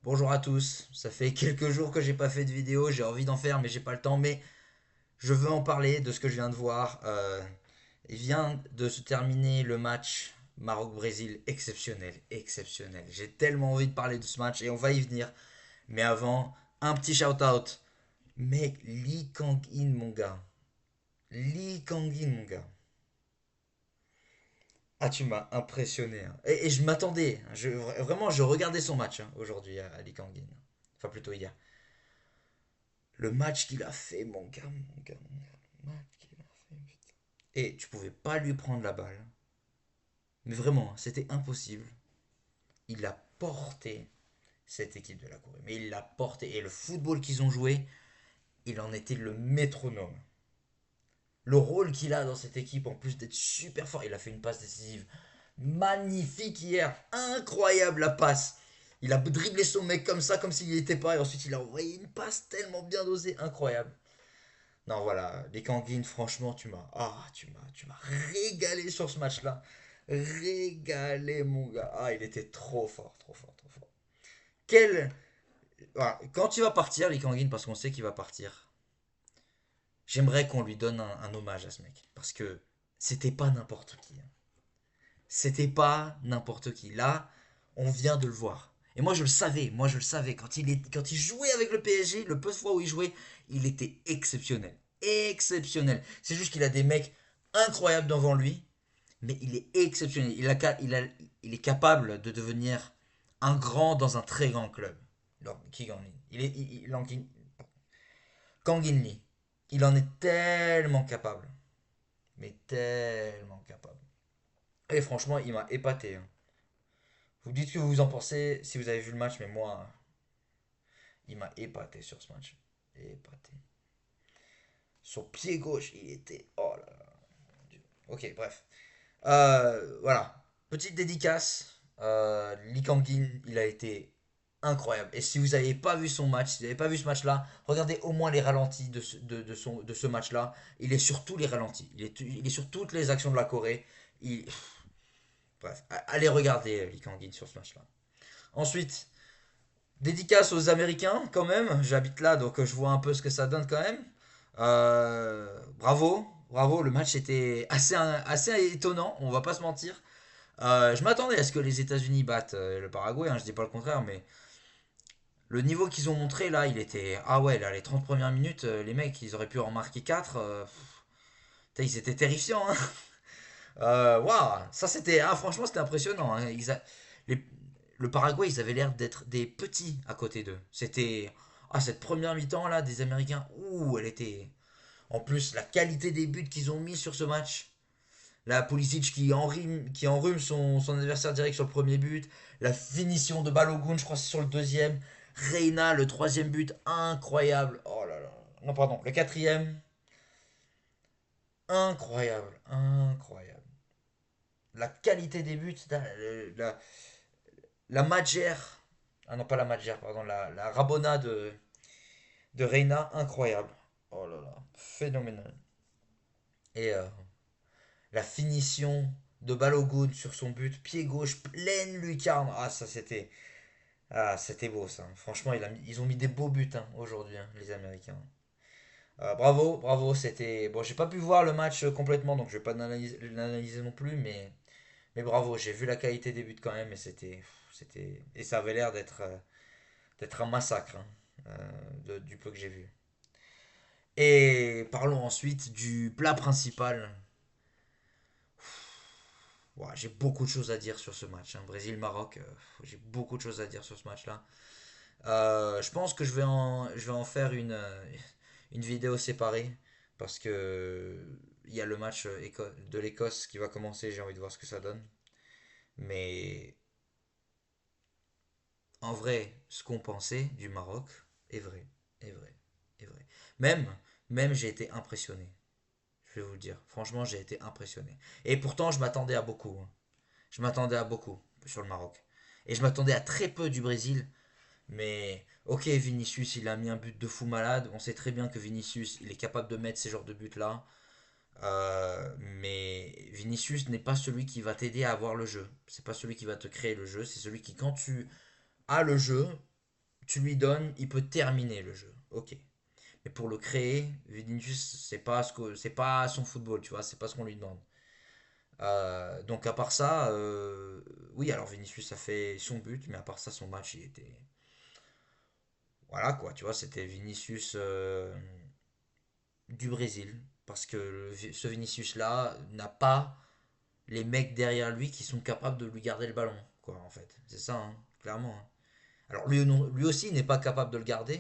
Bonjour à tous, ça fait quelques jours que j'ai pas fait de vidéo, j'ai envie d'en faire mais j'ai pas le temps, mais je veux en parler de ce que je viens de voir. Il vient de se terminer le match Maroc-Brésil, exceptionnel, exceptionnel. J'ai tellement envie de parler de ce match et on va y venir. Mais avant, un petit shout-out. Mec, Lee Kang-in mon gars. Lee Kang-in mon gars. Ah, tu m'as impressionné, hein. Et je m'attendais, hein. Vraiment, je regardais son match, hein, aujourd'hui à Lee Kang-in. Enfin, plutôt hier. Le match qu'il a fait, mon gars, mon gars, mon gars. Le match qu'il a fait, putain. Et tu pouvais pas lui prendre la balle. Mais vraiment, c'était impossible. Il a porté cette équipe de la Corée. Mais il l'a porté. Et le football qu'ils ont joué, il en était le métronome. Le rôle qu'il a dans cette équipe, en plus d'être super fort, il a fait une passe décisive magnifique hier. Incroyable la passe. Il a dribblé son mec comme ça, comme s'il n'y était pas. Et ensuite, il a envoyé une passe tellement bien dosée. Incroyable. Non, voilà, les Kanguines, franchement, tu m'as régalé sur ce match-là. Régalé, mon gars. Ah, il était trop fort, trop fort, trop fort. Quel. Voilà, quand il va partir, les Kanguines, parce qu'on sait qu'il va partir, j'aimerais qu'on lui donne un hommage à ce mec. Parce que c'était pas n'importe qui, hein. C'était pas n'importe qui. Là, on vient de le voir. Et moi je le savais. Quand il jouait avec le PSG, le peu de fois où il jouait, il était exceptionnel. Exceptionnel. C'est juste qu'il a des mecs incroyables devant lui, mais il est exceptionnel. Il est capable de devenir un grand dans un très grand club. Kang In. Kang In Lee. Il en est tellement capable. Mais tellement capable. Et franchement, il m'a épaté, hein. Vous dites ce que vous en pensez si vous avez vu le match, mais moi, il m'a épaté sur ce match. Épaté. Son pied gauche, il était. Oh là là. Ok, bref. Voilà. Petite dédicace. Lee Kang-in, il a été incroyable. Et si vous n'avez pas vu son match, si vous n'avez pas vu ce match-là, regardez au moins les ralentis de ce match-là. Il est sur tous les ralentis. Il est sur toutes les actions de la Corée. Il, bref, allez regarder Lee Kang-in sur ce match-là. Ensuite, dédicace aux Américains quand même. J'habite là, donc je vois un peu ce que ça donne quand même. Bravo, bravo. Le match était assez étonnant, on va pas se mentir. Je m'attendais à ce que les États-Unis battent le Paraguay, hein, je dis pas le contraire, mais le niveau qu'ils ont montré là, il était. Ah ouais, là, les 30 premières minutes, les mecs, ils auraient pu en marquer 4. Ils étaient terrifiants, hein. Waouh, ça c'était. Ah, franchement, c'était impressionnant, hein. Les- Le Paraguay, ils avaient l'air d'être des petits à côté d'eux. C'était. Ah, cette première mi-temps là, des Américains, ouh, elle était. En plus, la qualité des buts qu'ils ont mis sur ce match. La Pulisic qui enrhume son adversaire direct sur le premier but. La finition de Balogun, je crois que c'est sur le deuxième. Reina, le troisième but, incroyable. Oh là là. Non, pardon, le quatrième, incroyable, incroyable. La qualité des buts, la Magère. Ah non, pas la Magère, pardon, la Rabona de Reina, incroyable. Oh là là, phénoménal. Et la finition de Balogun sur son but, pied gauche, pleine lucarne. Ah, ça c'était. Ah, c'était beau ça. Franchement, ils ont mis des beaux buts, hein, aujourd'hui, hein, les Américains. Bravo, bravo, c'était. Bon, j'ai pas pu voir le match complètement, donc je vais pas l'analyser non plus, mais bravo, j'ai vu la qualité des buts quand même, et c'était. Et ça avait l'air d'être un massacre, hein, du peu que j'ai vu. Et parlons ensuite du plat principal. Ouah, j'ai beaucoup de choses à dire sur ce match, hein. Brésil-Maroc, j'ai beaucoup de choses à dire sur ce match-là. Je pense que je vais en faire une vidéo séparée parce que il y a le match de l'Écosse qui va commencer. J'ai envie de voir ce que ça donne. Mais en vrai, ce qu'on pensait du Maroc est vrai, est vrai, est vrai. Même, même j'ai été impressionné. Je vais vous le dire. Franchement, j'ai été impressionné. Et pourtant, je m'attendais à beaucoup, hein. Je m'attendais à beaucoup sur le Maroc. Et je m'attendais à très peu du Brésil. Mais ok, Vinicius, il a mis un but de fou malade. On sait très bien que Vinicius, il est capable de mettre ces genres de buts-là. Mais Vinicius n'est pas celui qui va t'aider à avoir le jeu. C'est pas celui qui va te créer le jeu. C'est celui qui, quand tu as le jeu, tu lui donnes, il peut terminer le jeu. Ok. Mais pour le créer, Vinicius, c'est pas son football, tu vois, c'est pas ce qu'on lui demande. Donc à part ça, oui, alors Vinicius a fait son but, mais à part ça, son match, il était... Voilà quoi, tu vois, c'était Vinicius du Brésil. Parce que ce Vinicius-là n'a pas les mecs derrière lui qui sont capables de lui garder le ballon, quoi, en fait. C'est ça, hein, clairement, hein. Alors lui aussi n'est pas capable de le garder,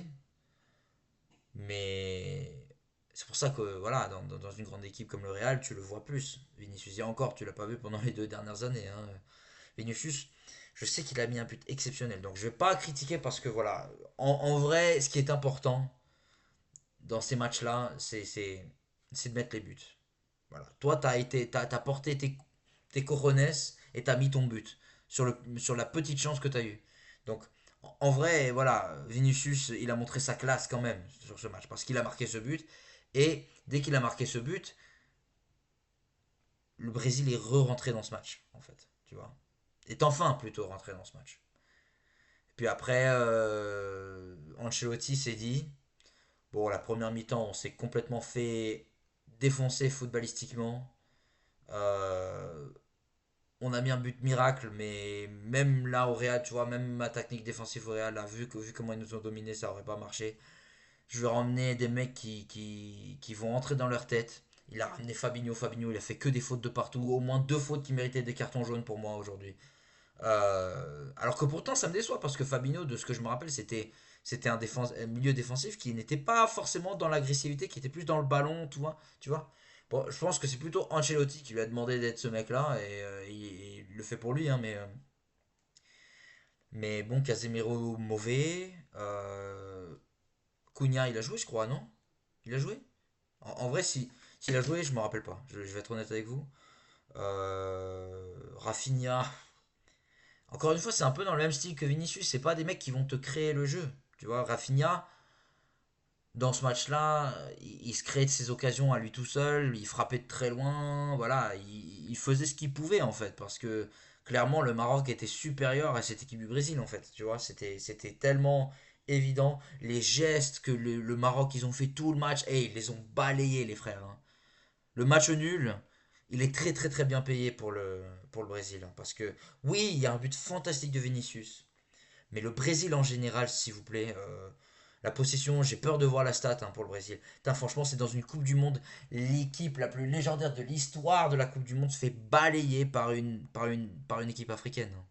mais c'est pour ça que, voilà, dans une grande équipe comme le Real, tu le vois plus. Vinicius, et encore, tu l'as pas vu pendant les 2 dernières années, hein. Vinicius, je sais qu'il a mis un but exceptionnel, donc je vais pas critiquer parce que, voilà, en vrai, ce qui est important dans ces matchs-là, c'est de mettre les buts. Voilà. Toi, t'as porté tes cojones et t'as mis ton but sur la petite chance que t'as eue. Donc, en vrai, voilà, Vinicius, il a montré sa classe quand même sur ce match parce qu'il a marqué ce but. Et dès qu'il a marqué ce but, le Brésil est re-rentré dans ce match, en fait. Tu vois. Est enfin plutôt rentré dans ce match. Et puis après, Ancelotti s'est dit, bon, la première mi-temps, on s'est complètement fait défoncer footballistiquement. Euh, on a mis un but miracle, mais même là au Real, tu vois, même ma technique défensive au Real, là, vu comment ils nous ont dominé, ça aurait pas marché. Je vais ramener des mecs qui vont entrer dans leur tête. Il a ramené Fabinho. Fabinho, il a fait que des fautes de partout. Au moins 2 fautes qui méritaient des cartons jaunes pour moi aujourd'hui. Alors que pourtant, ça me déçoit parce que Fabinho, de ce que je me rappelle, c'était un milieu défensif qui n'était pas forcément dans l'agressivité, qui était plus dans le ballon, tu vois. Tu vois. Bon, je pense que c'est plutôt Ancelotti qui lui a demandé d'être ce mec-là et il le fait pour lui, hein, mais bon, Casemiro mauvais. Cunha, il a joué, je crois, non? Il a joué? En vrai, s'il a joué, je me rappelle pas. Je vais être honnête avec vous. Rafinha. Encore une fois, c'est un peu dans le même style que Vinicius. C'est pas des mecs qui vont te créer le jeu. Tu vois, Rafinha, dans ce match-là, il se créait de ses occasions à lui tout seul. Il frappait de très loin. Voilà, il faisait ce qu'il pouvait en fait. Parce que clairement, le Maroc était supérieur à cette équipe du Brésil en fait. Tu vois, c'était tellement évident. Les gestes que le Maroc, ils ont fait tout le match. Et ils les ont balayés, les frères, hein. Le match nul, il est très très très bien payé pour le Brésil, hein, parce que oui, il y a un but fantastique de Vinicius. Mais le Brésil en général, s'il vous plaît, la possession, j'ai peur de voir la stat, hein, pour le Brésil. Putain, franchement, c'est dans une Coupe du Monde, l'équipe la plus légendaire de l'histoire de la Coupe du Monde se fait balayer par une équipe africaine, hein.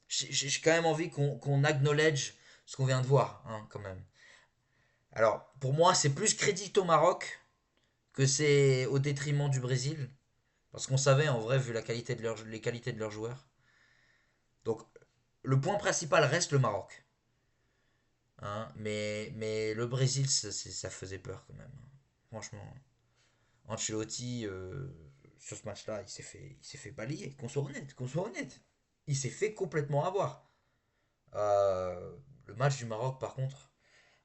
J'ai quand même envie qu'on acknowledge ce qu'on vient de voir, hein, quand même. Alors, pour moi, c'est plus crédit au Maroc que c'est au détriment du Brésil. Parce qu'on savait en vrai, vu les qualités de leurs joueurs. Donc, le point principal reste le Maroc, hein, mais le Brésil, ça faisait peur quand même, hein. Franchement, Ancelotti, sur ce match-là, il s'est fait balayer. Qu'on soit honnête. Il s'est fait complètement avoir. Le match du Maroc, par contre,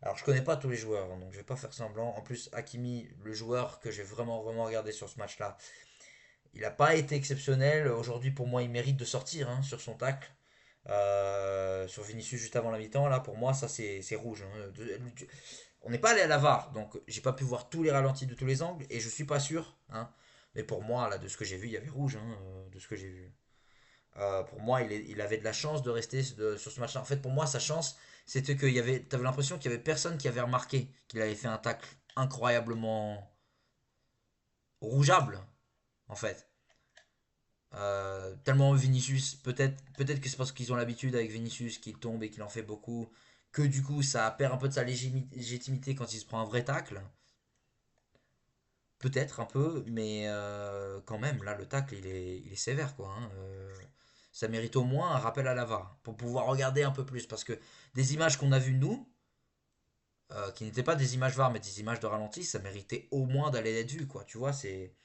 alors je connais pas tous les joueurs, hein, donc je vais pas faire semblant. En plus, Hakimi, le joueur que j'ai vraiment vraiment regardé sur ce match-là, il n'a pas été exceptionnel. Aujourd'hui, pour moi, il mérite de sortir, hein, sur son tacle. Sur Vinicius juste avant la mi-temps, là, pour moi, ça c'est rouge, hein. On n'est pas allé à la VAR, donc j'ai pas pu voir tous les ralentis de tous les angles, et je suis pas sûr, hein. Mais pour moi, là, de ce que j'ai vu, il y avait rouge, hein, de ce que j'ai vu. Pour moi, il avait de la chance de rester sur ce match-là. En fait, pour moi, sa chance, c'était qu'il y avait, t'avais l'impression qu'il y avait personne qui avait remarqué qu'il avait fait un tacle incroyablement rougeable, en fait. Tellement Vinicius, peut-être que c'est parce qu'ils ont l'habitude avec Vinicius qu'il tombe et qu'il en fait beaucoup, que du coup ça perd un peu de sa légitimité quand il se prend un vrai tacle. Peut-être un peu, mais quand même, là le tacle il est sévère quoi, hein. Ça mérite au moins un rappel à la VAR pour pouvoir regarder un peu plus. Parce que des images qu'on a vues nous, qui n'étaient pas des images VAR mais des images de ralenti, ça méritait au moins d'aller être vu quoi. Tu vois, c'est.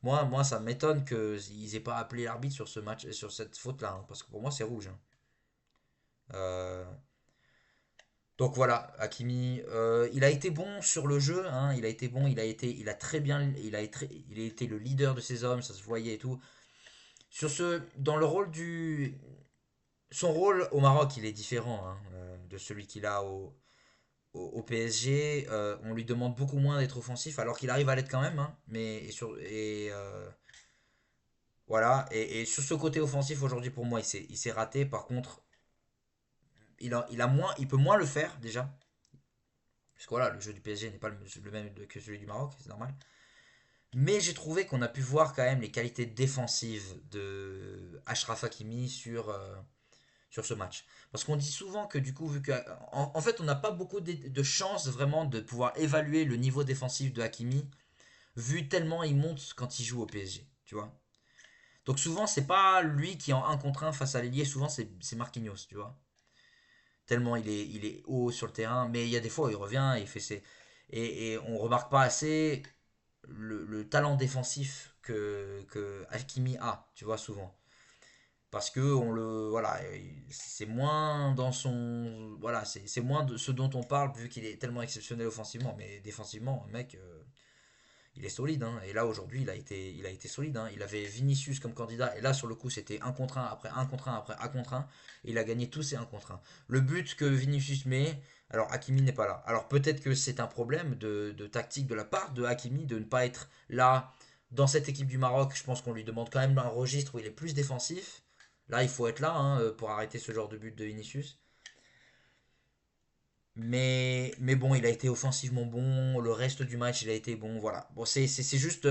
Moi, ça m'étonne qu'ils aient pas appelé l'arbitre sur ce match, sur cette faute-là, hein, parce que pour moi, c'est rouge, hein. Euh, donc voilà, Hakimi, il a été bon sur le jeu, hein, il a été bon, il a très bien, il a été le leader de ses hommes, ça se voyait et tout. Dans le rôle son rôle au Maroc, il est différent, hein. de celui qu'il a au PSG. On lui demande beaucoup moins d'être offensif, alors qu'il arrive à l'être quand même, hein, voilà. Et sur ce côté offensif, aujourd'hui, pour moi, il s'est raté. Par contre, il peut moins le faire, déjà. Parce que voilà, le jeu du PSG n'est pas le même que celui du Maroc, c'est normal. Mais j'ai trouvé qu'on a pu voir quand même les qualités défensives de Achraf Hakimi sur ce match. Parce qu'on dit souvent que du coup, vu que en fait, on n'a pas beaucoup de chances vraiment de pouvoir évaluer le niveau défensif de Hakimi, vu tellement il monte quand il joue au PSG, tu vois. Donc souvent, c'est pas lui qui est en un contre un face à l'ailier, souvent c'est Marquinhos, tu vois. Tellement il est haut sur le terrain, mais il y a des fois où il revient, il fait ses... Et on remarque pas assez le talent défensif que Hakimi a, tu vois, souvent. Parce que on le voilà, c'est moins dans son voilà, c'est moins de ce dont on parle vu qu'il est tellement exceptionnel offensivement, mais défensivement, mec, il est solide, hein. Et là aujourd'hui, il a été solide, hein. Il avait Vinicius comme candidat et là sur le coup c'était un contre un après un contre un après un contre un et il a gagné tous ces un contre un. Le but que Vinicius met, alors Hakimi n'est pas là. Alors peut-être que c'est un problème de tactique de la part de Hakimi de ne pas être là dans cette équipe du Maroc. Je pense qu'on lui demande quand même un registre où il est plus défensif. Là, il faut être là, hein, pour arrêter ce genre de but de Vinicius. Mais bon, il a été offensivement bon. Le reste du match, il a été bon. Voilà. Bon, c'est juste.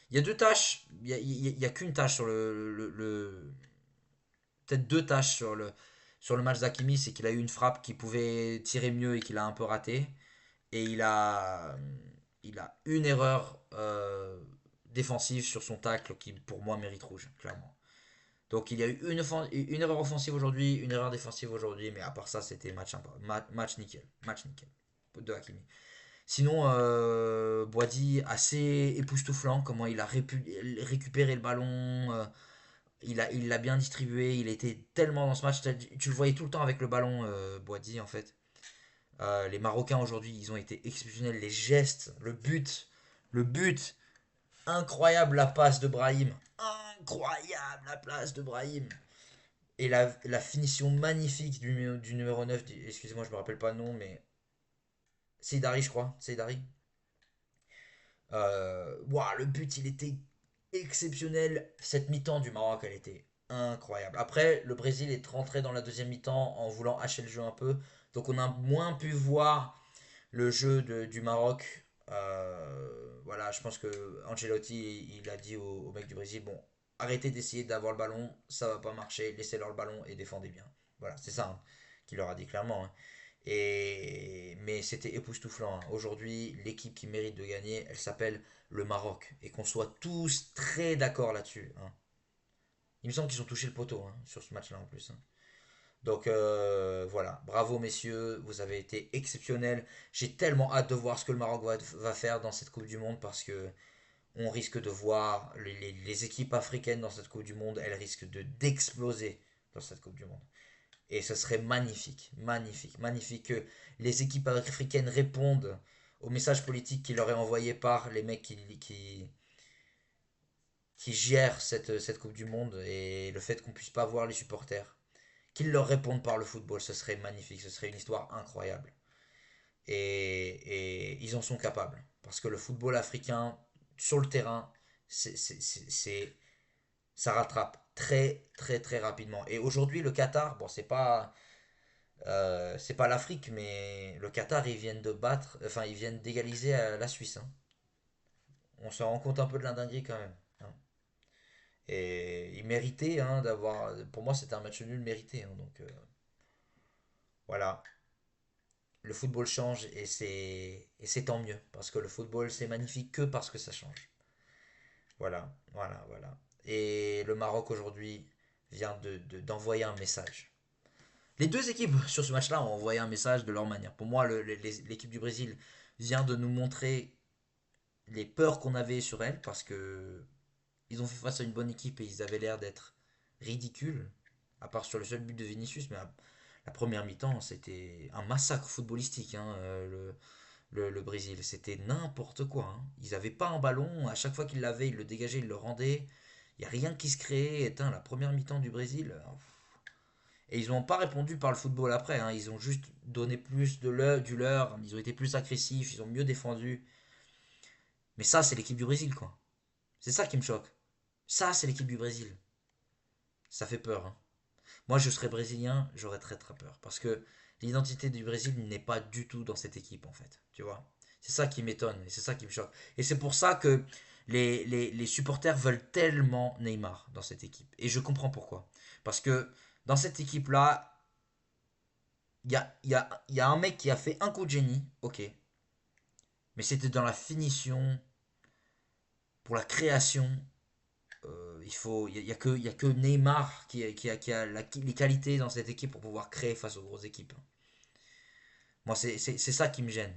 Il y a deux tâches. Il y a qu'une tâche sur peut-être deux tâches sur le match d'Akimi. C'est qu'il a eu une frappe qui pouvait tirer mieux et qu'il a un peu raté. Et il a une erreur défensive sur son tacle qui, pour moi, mérite rouge, clairement. Donc il y a eu une erreur offensive aujourd'hui, une erreur défensive aujourd'hui, mais à part ça, c'était match nickel. Match nickel de Hakimi. Sinon, Boadi, assez époustouflant, comment il a récupéré le ballon, il l'a bien distribué, il était tellement dans ce match, tu le voyais tout le temps avec le ballon, Boadi en fait. Les Marocains aujourd'hui, ils ont été exceptionnels, les gestes, le but, incroyable la passe de Brahim, incroyable la place de Brahim. Et la finition magnifique du numéro 9, excusez-moi, je me rappelle pas le nom, mais Seydari, je crois. Seydari. Wow, le but, il était exceptionnel. Cette mi-temps du Maroc, elle était incroyable. Après, le Brésil est rentré dans la deuxième mi-temps en voulant hacher le jeu un peu. Donc, on a moins pu voir le jeu du Maroc. Voilà, je pense que Ancelotti, il a dit au mec du Brésil, bon, arrêtez d'essayer d'avoir le ballon, ça va pas marcher, laissez-leur le ballon et défendez bien. Voilà, c'est ça, hein, qu'il leur a dit clairement, hein. Mais c'était époustouflant, hein. Aujourd'hui, l'équipe qui mérite de gagner, elle s'appelle le Maroc. Et qu'on soit tous très d'accord là-dessus, hein. Il me semble qu'ils ont touché le poteau, hein, sur ce match-là en plus, hein. Donc voilà, bravo messieurs, vous avez été exceptionnels. J'ai tellement hâte de voir ce que le Maroc va faire dans cette Coupe du Monde parce que on risque de voir les équipes africaines dans cette Coupe du Monde, elles risquent d'exploser dans cette Coupe du Monde. Et ce serait magnifique, magnifique, magnifique que les équipes africaines répondent au message politique qui leur est envoyé par les mecs qui gèrent cette Coupe du Monde et le fait qu'on puisse pas voir les supporters qu'ils leur répondent par le football, ce serait magnifique, ce serait une histoire incroyable. Et ils en sont capables. Parce que le football africain, sur le terrain, ça rattrape très très très rapidement. Et aujourd'hui, le Qatar, bon, c'est pas l'Afrique, mais le Qatar, ils viennent de battre, enfin, ils viennent d'égaliser la Suisse, hein. On se rend compte un peu de la dinguerie quand même, hein. Et ils méritaient, hein, d'avoir. Pour moi, c'était un match nul mérité, hein, donc voilà. Le football change et c'est tant mieux parce que le football c'est magnifique que parce que ça change. Voilà, voilà, voilà. Et le Maroc aujourd'hui vient d'envoyer un message. Les deux équipes sur ce match-là ont envoyé un message de leur manière. Pour moi, l'équipe du Brésil vient de nous montrer les peurs qu'on avait sur elle parce que ils ont fait face à une bonne équipe et ils avaient l'air d'être ridicules, à part sur le seul but de Vinicius, mais la première mi-temps, c'était un massacre footballistique, hein, le Brésil. C'était n'importe quoi, hein. Ils n'avaient pas un ballon, à chaque fois qu'ils l'avaient, ils le dégageaient, ils le rendaient. Il n'y a rien qui se créait. Éteint, la première mi-temps du Brésil, Et ils n'ont pas répondu par le football après, hein. Ils ont juste donné plus du leur, ils ont été plus agressifs, ils ont mieux défendu. Mais ça, c'est l'équipe du Brésil, quoi. C'est ça qui me choque. Ça, c'est l'équipe du Brésil. Ça fait peur, hein. Moi, je serais brésilien, j'aurais très très peur. Parce que l'identité du Brésil n'est pas du tout dans cette équipe, en fait. Tu vois. C'est ça qui m'étonne et c'est ça qui me choque. Et c'est pour ça que les supporters veulent tellement Neymar dans cette équipe. Et je comprends pourquoi. Parce que dans cette équipe-là, il y a un mec qui a fait un coup de génie, ok. Mais c'était dans la finition, pour la création. Il y a que Neymar qui a les qualités dans cette équipe pour pouvoir créer face aux grosses équipes. Moi, c'est ça qui me gêne.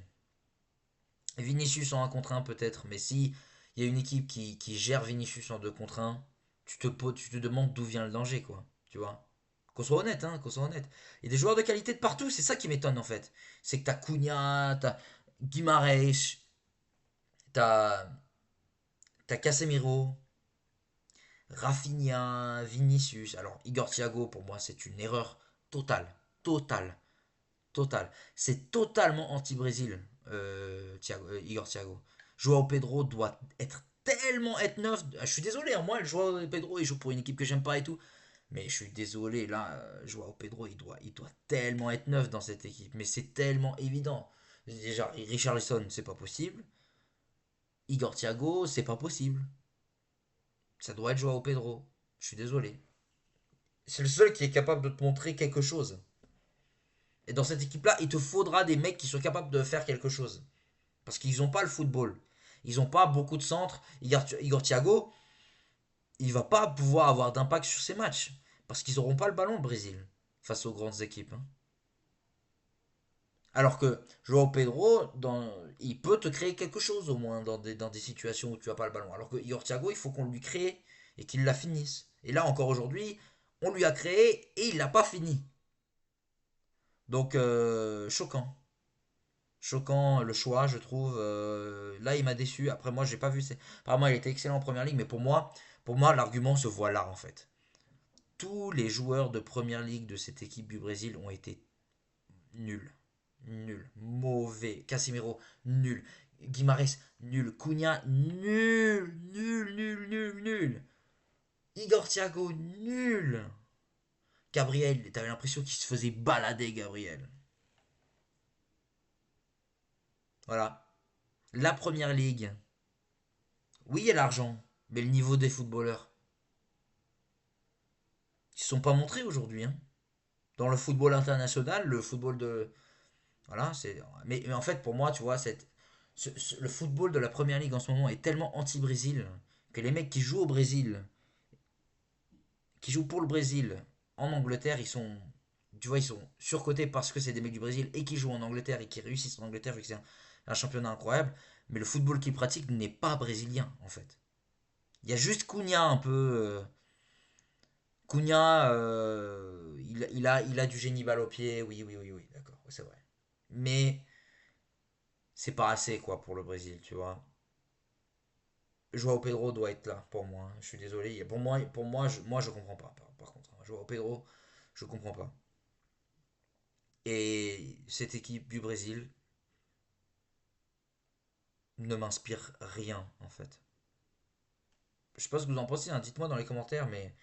Vinicius en 1 contre 1 peut-être, mais si il y a une équipe qui gère Vinicius en 2 contre 1, tu te demandes d'où vient le danger, quoi. Tu vois. Qu'on soit honnête, hein, qu'on soit honnête. Il y a des joueurs de qualité de partout, c'est ça qui m'étonne en fait. C'est que t'as Cunha, t'as Guimarães, t'as Casemiro, Rafinha, Vinicius. Alors, Igor Thiago, pour moi, c'est une erreur totale. Totale. Totale. C'est totalement anti-Brésil, Igor Thiago. Joao Pedro doit tellement être neuf. Je suis désolé, hein, moi, Joao Pedro, il joue pour une équipe que j'aime pas et tout. Mais je suis désolé, là, Joao Pedro, il doit tellement être neuf dans cette équipe. Mais c'est tellement évident. Déjà, Richarlison, c'est pas possible. Igor Thiago, c'est pas possible. Ça doit être Joao Pedro. Je suis désolé. C'est le seul qui est capable de te montrer quelque chose. Et dans cette équipe-là, il te faudra des mecs qui sont capables de faire quelque chose. Parce qu'ils n'ont pas le football. Ils n'ont pas beaucoup de centres. Igor Thiago, il va pas pouvoir avoir d'impact sur ces matchs. Parce qu'ils n'auront pas le ballon, le Brésil, face aux grandes équipes, hein. Alors que Joao Pedro, il peut te créer quelque chose au moins dans des situations où tu n'as pas le ballon. Alors que Igor Thiago, il faut qu'on lui crée et qu'il la finisse. Et là, encore aujourd'hui, on lui a créé et il l'a pas fini. Donc, choquant. Choquant le choix, je trouve. Là, il m'a déçu. Après, moi, j'ai pas vu. Apparemment, il était excellent en première ligue, mais pour moi, l'argument se voit là, en fait. Tous les joueurs de première ligue de cette équipe du Brésil ont été nuls. Nuls. Mauvais. Casemiro, nul. Guimarães, nul. Cunha, nul. Nul, nul, nul, nul. Igor Thiago, nul. Gabriel, t'avais l'impression qu'il se faisait balader, Gabriel. Voilà. La première ligue. Oui, il y a l'argent, mais le niveau des footballeurs, ils ne sont pas montrés aujourd'hui, hein. Dans le football international, le football de. Voilà, c'est. Mais en fait, pour moi, tu vois, le football de la première ligue en ce moment est tellement anti-Brésil que les mecs qui jouent au Brésil, qui jouent pour le Brésil en Angleterre, ils sont. Tu vois, ils sont surcotés parce que c'est des mecs du Brésil et qui jouent en Angleterre et qui réussissent en Angleterre vu que c'est un championnat incroyable. Mais le football qu'ils pratiquent n'est pas brésilien, en fait. Il y a juste Cunha un peu. Cunha, il a du génie balle au pied, oui, oui, oui, oui, d'accord, c'est vrai. Mais c'est pas assez, quoi, pour le Brésil, tu vois. Joao Pedro doit être là, pour moi, hein. Je suis désolé. Pour moi, je comprends pas, par contre, hein. Joao Pedro, je comprends pas. Et cette équipe du Brésil ne m'inspire rien, en fait. Je sais pas ce que vous en pensez, hein, dites-moi dans les commentaires, mais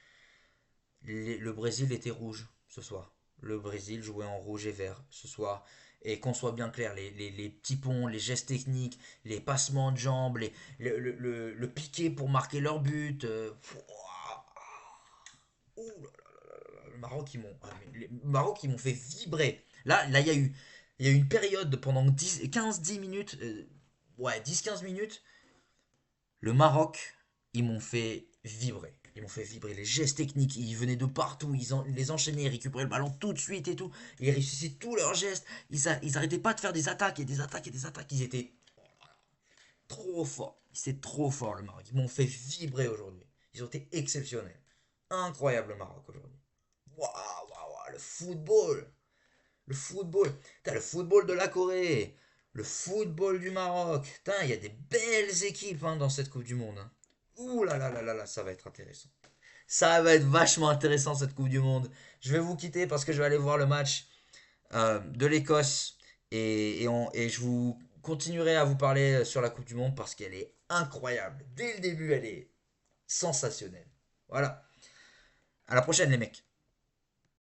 le Brésil était rouge ce soir. Le Brésil jouait en rouge et vert ce soir. Et qu'on soit bien clair, les petits ponts, les gestes techniques, les passements de jambes, le piqué pour marquer leur but. Le Maroc, ils m'ont fait vibrer. Là, il y a eu une période pendant 15-10 minutes, ouais, 10-15 minutes, le Maroc, ils m'ont fait vibrer. Ils m'ont fait vibrer. Les gestes techniques, ils venaient de partout. Ils les enchaînaient, ils récupéraient le ballon tout de suite et tout. Ils réussissaient tous leurs gestes. Ils arrêtaient pas de faire des attaques et des attaques et des attaques. Ils étaient trop forts. C'était trop fort le Maroc. Ils m'ont fait vibrer aujourd'hui. Ils ont été exceptionnels. Incroyable le Maroc aujourd'hui. Waouh, waouh, waouh, le football. Le football. Putain, le football de la Corée. Le football du Maroc. Putain, il y a des belles équipes, hein, dans cette Coupe du Monde, hein. Ouh là là là là là, ça va être intéressant. Ça va être vachement intéressant cette Coupe du Monde. Je vais vous quitter parce que je vais aller voir le match de l'Écosse et je vous continuerai à vous parler sur la Coupe du Monde parce qu'elle est incroyable. Dès le début, elle est sensationnelle. Voilà. À la prochaine les mecs.